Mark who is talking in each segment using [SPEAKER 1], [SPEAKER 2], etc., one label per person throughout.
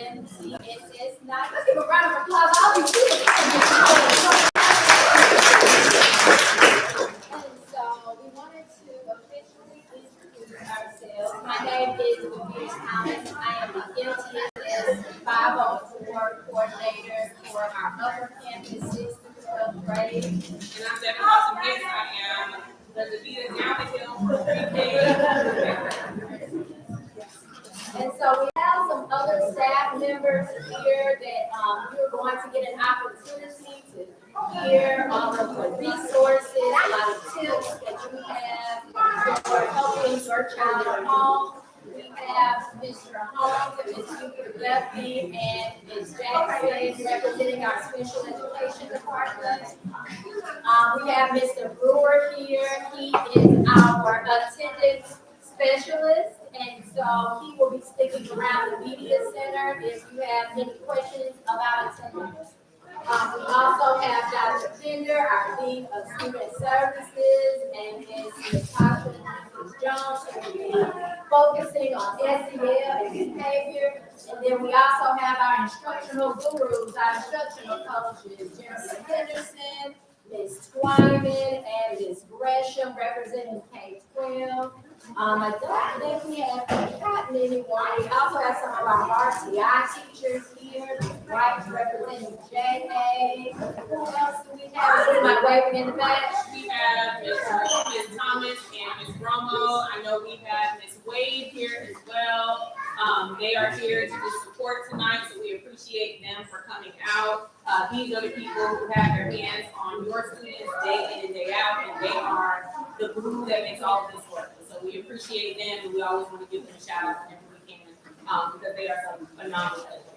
[SPEAKER 1] MTTS night. Let's give a round of applause. All these students. And so we wanted to officially introduce ourselves. My name is Louise Thomas. I am the MTTS 504 coordinator for our upper campus 6th through 12th grade.
[SPEAKER 2] And I'm Debbie Lawson-Hicks. I am the Davita Downhill for pre-K.
[SPEAKER 1] And so we have some other staff members here that you're going to get an opportunity to hear all of the resources, a lot of tips that you have for helping your child at home. We have Mr. Holmes and Ms. Hubert Lefty and Ms. Jackson representing our special education department. We have Mr. Brewer here. He is our attendance specialist, and so he will be sticking around the media center if you have any questions about attendance. We also have Dr. Pender, our Dean of Student Services, and Ms. Natasha and Ms. Jones, who will be focusing on SEL and behavior. And then we also have our instructional gurus, our instructional coaches, Jeremy Henderson, Ms. Twyman, and Ms. Gresham, representing K-12. I don't think we have gotten anyone. We also have some of our RTI teachers here, right, representing JA. Who else do we have? Who's my waving in the back?
[SPEAKER 2] We have Ms. Thomas and Ms. Romo. I know we have Ms. Wade here as well. They are here to support tonight, so we appreciate them for coming out. These are the people who have their hands on your students day in and day out, and they are the glue that makes all of this work. So we appreciate them, and we always want to give them a shout out whenever we can, because they are some phenomenal educators.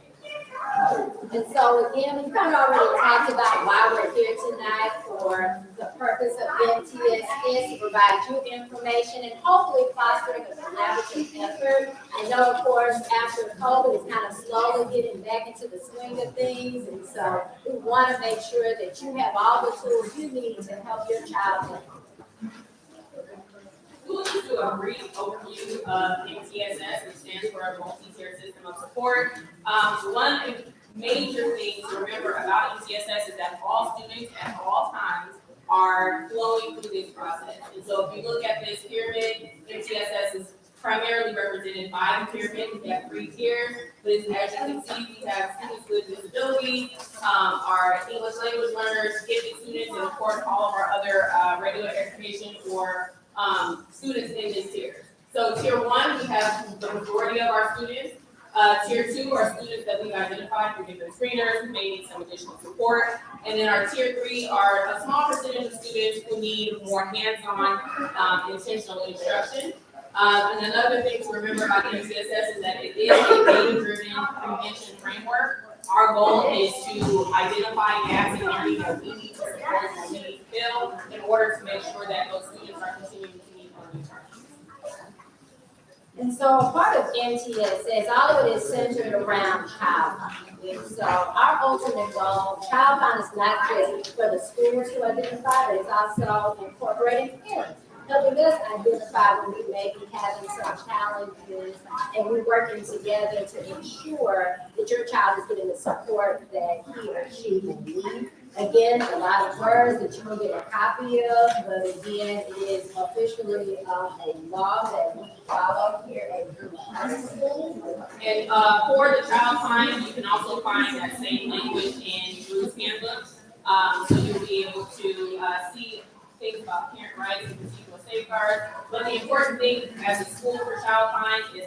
[SPEAKER 1] And so again, we've kind of already talked about why we're here tonight for the purpose of MTTS to provide you information and hopefully fostering a collaborative effort. I know, of course, after COVID, it's kind of slowly getting back into the swing of things, and so we want to make sure that you have all the tools you need to help your child.
[SPEAKER 2] We'll just do a brief overview of MTSS, which stands for a multi-tier system of support. One major thing to remember about MTSS is that all students at all times are flowing through this process. And so if you look at this pyramid, MTSS is primarily represented by the pyramid. We have 3 tiers, but as you can see, we have students with disabilities, our English language learners, gifted students, and of course all of our other regular education or students in this tier. So tier 1, we have the majority of our students. Tier 2 are students that we've identified through different screeners who may need some additional support. And then our tier 3 are a small percentage of students who need more hands-on intentional instruction. And another thing to remember about MTSS is that it is a data-driven prevention framework. Our goal is to identify gaps in learning that we need to support and we need to fill in order to make sure that those students are continuing to meet learning targets.
[SPEAKER 1] And so a part of MTSS, all of it is centered around child finding. And so our ultimate goal, child finding is not just for the schools to identify, but it's also incorporating parents, helping us identify when we may be having some challenges, and we're working together to ensure that your child is getting the support that he or she will need. Again, a lot of words that you will get a copy of, but again, it is officially a law that we follow here at Drew High School.
[SPEAKER 2] And for the child find, you can also find that same language in Drew's handbook. So you'll be able to see things about parent rights and procedural safeguards. But the important thing as a school for child find is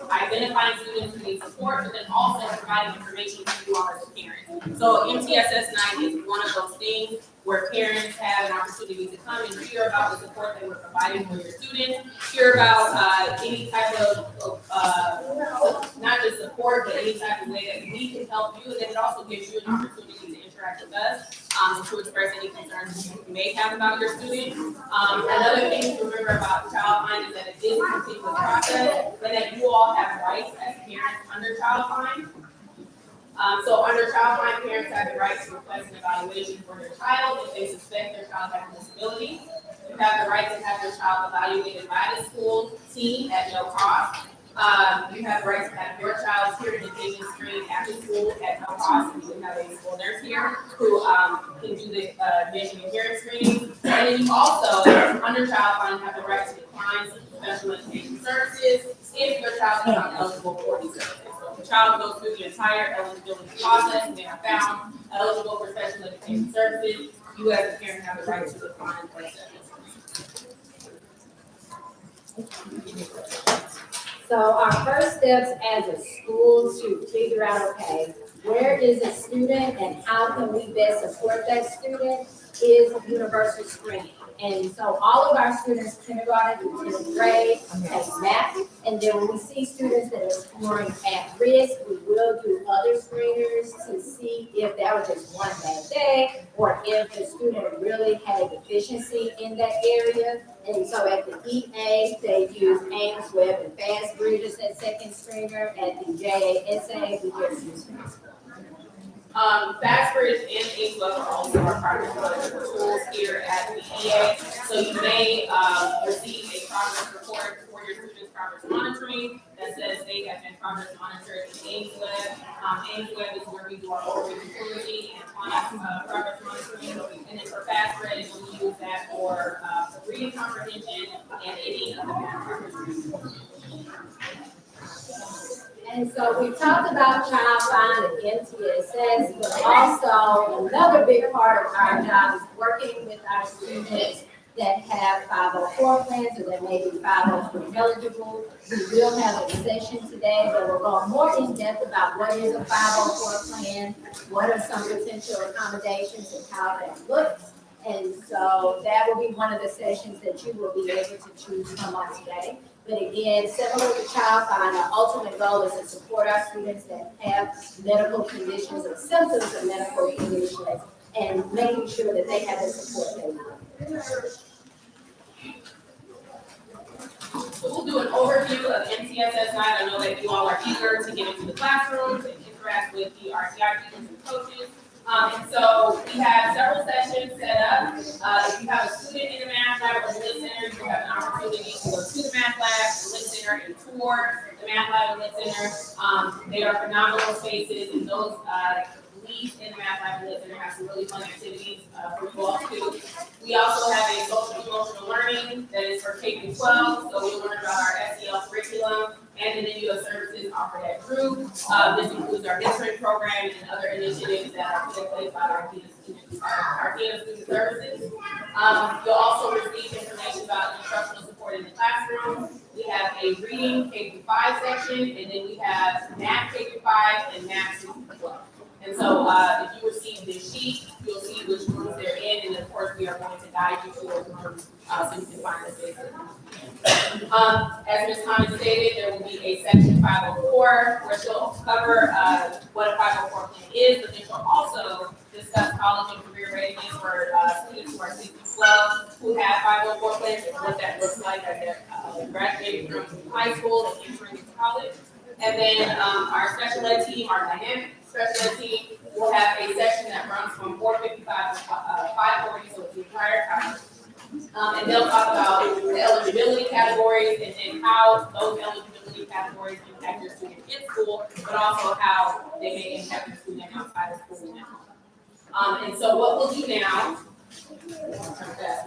[SPEAKER 2] identifying students who need support, but then also providing information to you all as a parent. So MTSS 9 is one of those things where parents have an opportunity to come and hear about the support that we're providing for your students, hear about any type of, not just support, but any type of way that we can help you. And then it also gives you an opportunity to interact with us, to express any concerns you may have about your student. Another thing to remember about Child Find is that it is a continuous process, and that you all have rights as parents under Child Find. So under Child Find, parents have the right to request an evaluation for their child if they suspect their child has a disability. You have the right to have your child evaluated by the school team at no cost. You have the right to have your child's hearing and vision screened after school at no cost. And you have a school nurse here who can do the vision and hearing screening. And then you also, under child find, have the right to decline special education services if your child is not eligible for these services. So if the child goes through the entire eligibility process and they are found eligible for special education services, you as a parent have the right to decline those services.
[SPEAKER 1] So our first steps as a school to figure out, okay, where is a student and how can we best support that student is universal screening. And so all of our students, kindergarten through 10th grade, take math. And then when we see students that are scoring at risk, we will do other screeners to see if that was just one bad day or if the student really had a deficiency in that area. And so at the EA, they use Ames, Webb, and Fast Readers as second screener. At the JASA, we just use Fast.
[SPEAKER 2] Fastbridge and Ames Webb are also our partner tools here at the EA. So you may receive a progress report for your students' progress monitoring that says they have been progress monitored in Ames Webb. Ames Webb is where we do our overall utility and client progress monitoring. And then for Fastbridge, we use that for reading comprehension and any of the math progress.
[SPEAKER 1] And so we talked about child find and MTSS, but also another big part of our job is working with our students that have 504 plans or that may be 503 eligible. We will have a session today that will go more in depth about what is a 504 plan, what are some potential accommodations and how that looks. And so that will be one of the sessions that you will be able to choose from on today. But again, similar to Child Find, our ultimate goal is to support our students that have medical conditions or symptoms of medical conditions and making sure that they have the support they need.
[SPEAKER 2] So we'll do an overview of MTSS 9. I know that you all are eager to get into the classrooms and interact with the RTI teachers and coaches. And so we have several sessions set up. If you have a student in the math lab or the Lit Center, you have an opportunity to go to the math lab, the Lit Center, and tour the math lab and Lit Center. They are phenomenal spaces, and those leads in the math lab and Lit Center have some really fun activities for you all to do. We also have a social emotional learning that is for K-12, so we learn about our SEL curriculum and the video services offered at group. This includes our mentoring program and other initiatives that are put in place by our student services. You'll also receive information about instructional support in the classroom. We have a reading K-5 section, and then we have math K-5 and math K-12. And so if you receive this sheet, you'll see which rooms they're in, and of course we are going to guide you to those rooms so you can find the spaces. As Ms. Thomas stated, there will be a section 504 where she'll cover what a 504 plan is, but then she'll also discuss college and career readiness for students who are 6-12 who have 504 plans and what that looks like as they're graduating from high school and entering into college. And then our special ed team, our dynamic special ed team, will have a session that runs from 4:55 to 5:40, so it's the entire time. And they'll talk about the eligibility categories and how those eligibility categories impact your student in school, but also how they may impact your student outside of school now. And so what we'll do now,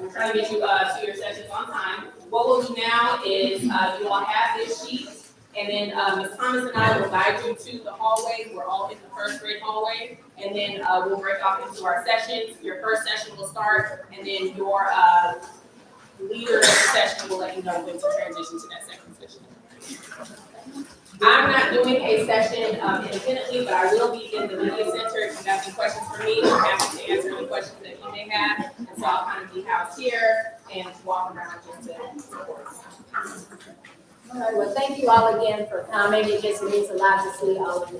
[SPEAKER 2] we're trying to get you to your sessions on time. What we'll do now is you all have this sheet. And then Ms. Thomas and I will guide you to the hallway. We're all in the first grade hallway. And then we'll break off into our sessions. Your first session will start, and then your leader of the session will let you know when to transition to that second session. I'm not doing a session independently, but I will be in the media center. If you have any questions for me, I'm happy to answer any questions that you may have. And so I'll kind of be housed here and walk around just to support.
[SPEAKER 1] All right, well, thank you all again for coming. It just means a lot to see all of you.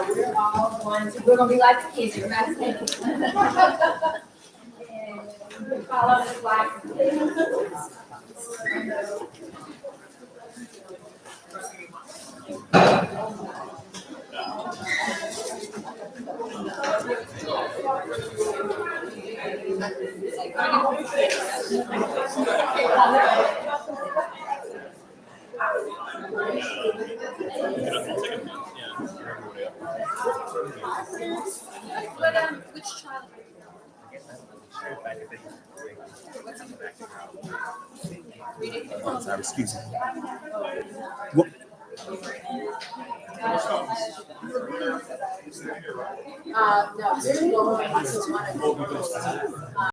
[SPEAKER 1] We're all we're going to be like the kids. You're not saying. And follow the slide, please. Which child?
[SPEAKER 3] Oh, sorry, excuse me. What?
[SPEAKER 1] No, there's no one.